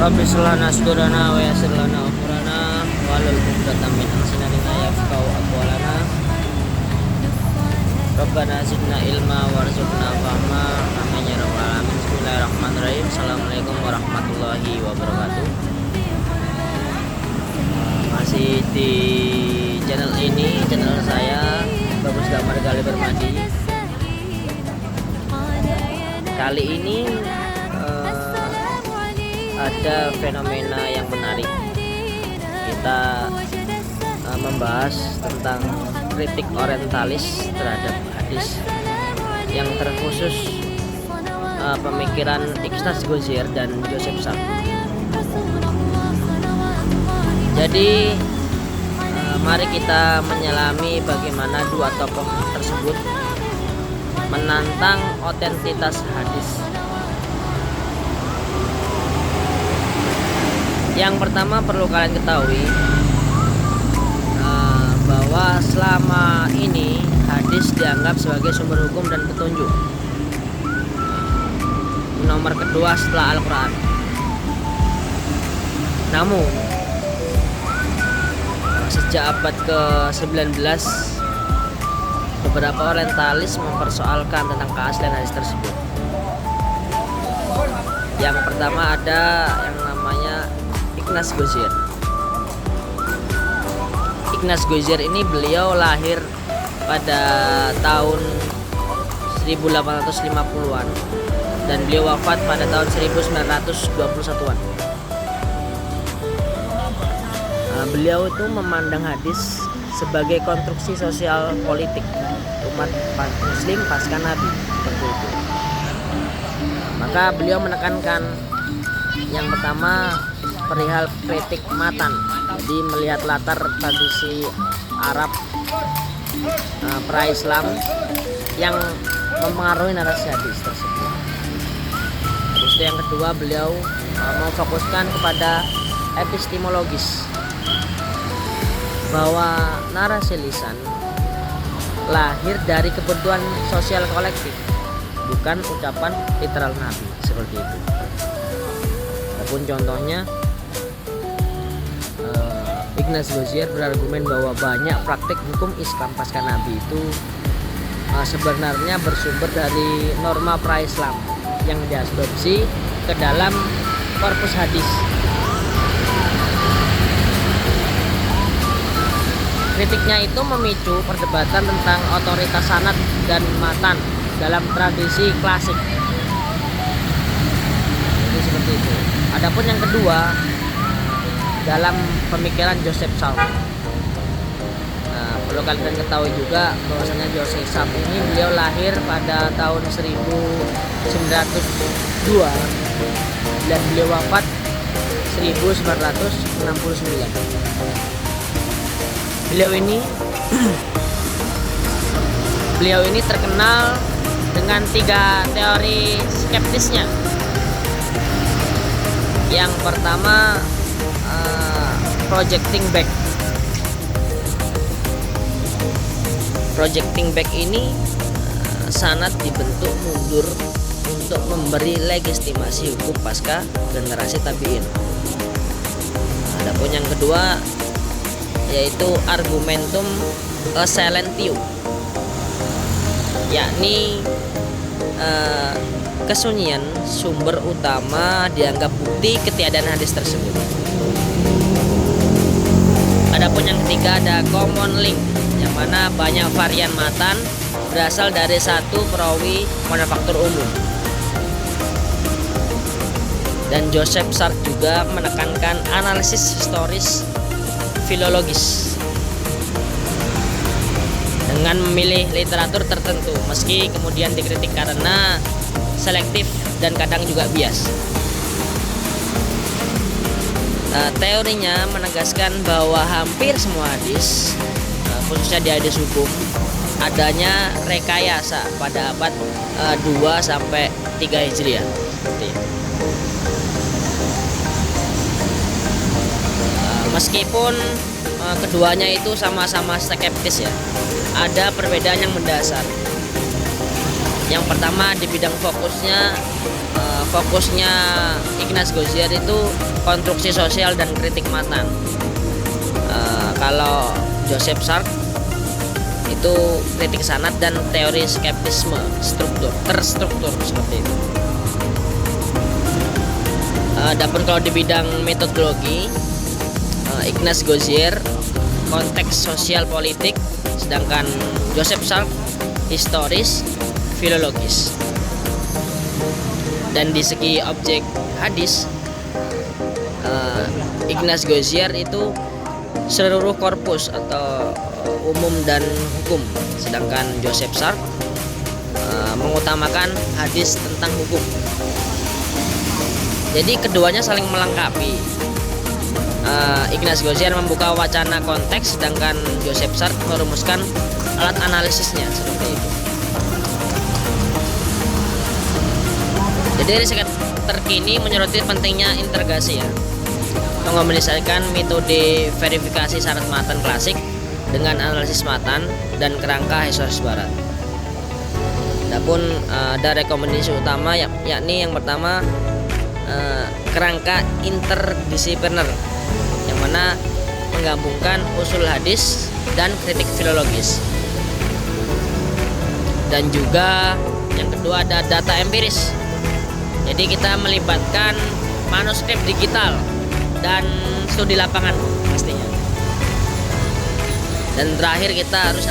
Rabbi sholana sudurana wa yassir lana umurana walul 'uqdatam min lisani yafqahu aqwalana. Rabbana zidna ilma warzuqna fahma. Amin ya rabbal alamin. Bismillahirrahmanirrahim. Assalamualaikum warahmatullahi wabarakatuh. Masih di channel ini, channel saya Bagus Damar Gali Bermadi. Kali ini ada fenomena yang menarik. Kita membahas tentang kritik orientalis terhadap hadis yang terkhusus pemikiran Ignaz Gozzier dan Joseph Sartre. Jadi mari kita menyelami bagaimana dua tokoh tersebut menantang otentitas hadis. Yang pertama perlu kalian ketahui bahwa selama ini hadis dianggap sebagai sumber hukum dan petunjuk nomor kedua setelah Al-Quran. Namun sejak abad ke-19 beberapa orientalis mempersoalkan tentang keaslian hadis tersebut. Yang pertama ada yang namanya Ignaz Gozzier. Ignaz Gozzier ini beliau lahir pada tahun 1850-an dan beliau wafat pada tahun 1921-an. Beliau itu memandang hadis sebagai konstruksi sosial politik umat muslim pasca Nabi seperti itu. Maka beliau menekankan yang pertama perihal kritik matan, jadi melihat latar tradisi Arab pra-Islam yang mempengaruhi narasi hadis tersebut. Terus yang kedua beliau memfokuskan kepada epistemologis, bahwa narasi lisan lahir dari kebutuhan sosial kolektif, bukan ucapan literal Nabi seperti itu. Adapun contohnya, Ignaz Gozzier berargumen bahwa banyak praktik hukum Islam pasca Nabi itu sebenarnya bersumber dari norma pra-Islam yang diadopsi ke dalam korpus hadis. Kritiknya itu memicu perdebatan tentang otoritas sanad dan matan dalam tradisi klasik. Jadi seperti itu. Adapun yang kedua, dalam pemikiran Joseph Sartre. Perlu kalian ketahui juga bahwasanya Joseph Sartre ini beliau lahir pada tahun 1902 dan beliau wafat 1969. Beliau ini terkenal dengan 3 teori skeptisnya. Yang pertama, projecting back. Projecting back ini sanad dibentuk mundur untuk memberi legitimasi hukum pasca generasi tabi'in. Adapun yang kedua yaitu argumentum silentium, yakni kesunyian sumber utama dianggap bukti ketiadaan hadis tersebut. Adapun yang ketiga ada common link, yang mana banyak varian matan berasal dari satu perawi manufaktur umum. Dan Joseph Sartre juga menekankan analisis historis filologis dengan memilih literatur tertentu, meski kemudian dikritik karena selektif dan kadang juga bias. Teorinya menegaskan bahwa hampir semua hadis, khususnya di hadis hukum, adanya rekayasa pada abad 2 sampai 3 Hijriah. Meskipun keduanya itu sama-sama skeptis ya, ada perbedaan yang mendasar. Yang pertama di bidang fokusnya fokusnya Ignaz Gozzier itu konstruksi sosial dan kritik matan. Kalau Joseph Sark itu kritik sanat dan teori skeptisme terstruktur seperti itu. Adapun kalau di bidang metodologi, Ignaz Gozzier konteks sosial politik, sedangkan Joseph Sark historis filologis. Dan di segi objek hadis, Ignaz Gozzier itu seluruh korpus atau umum dan hukum, sedangkan Joseph Sark mengutamakan hadis tentang hukum. Jadi keduanya saling melengkapi. Ignaz Gozzier membuka wacana konteks, sedangkan Joseph Sark merumuskan alat analisisnya seperti itu. Jadi riset terkini menyoroti pentingnya interogasi ya, mengombinasikan metode verifikasi syarat matan klasik dengan analisis matan dan kerangka historis barat. Adapun ada rekomendasi utama yakni yang pertama kerangka interdisipliner, yang mana menggabungkan usul hadis dan kritik filologis. Dan juga yang kedua ada data empiris. Jadi kita melibatkan manuskrip digital dan studi lapangan pastinya. Dan terakhir kita harus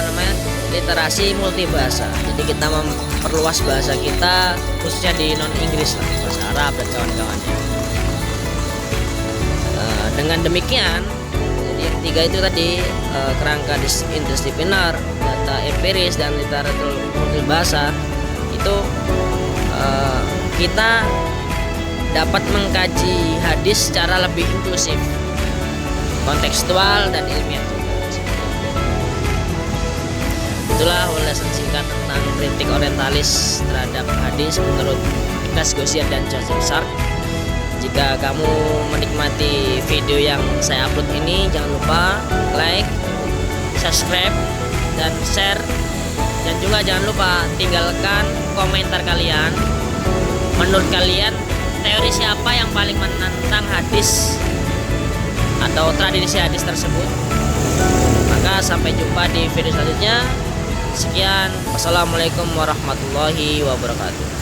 literasi multibahasa. Jadi kita memperluas bahasa kita khususnya di non Inggris lah, bahasa Arab dan kawan-kawannya. Dengan demikian, jadi yang ketiga itu tadi kerangka interdisipliner, data empiris dan literatur multibahasa itu kita dapat mengkaji hadis secara lebih inklusif, kontekstual dan ilmiah juga. Itulah ulasan singkat tentang kritik orientalis terhadap hadis menurut Ignaz Gozzier dan Joseph Sark. Jika kamu menikmati video yang saya upload ini, jangan lupa like, subscribe, dan share. Dan juga jangan lupa tinggalkan komentar kalian. Menurut kalian, teori siapa yang paling menantang hadis atau tradisi hadis tersebut? Maka sampai jumpa di video selanjutnya. Sekian, wassalamualaikum warahmatullahi wabarakatuh.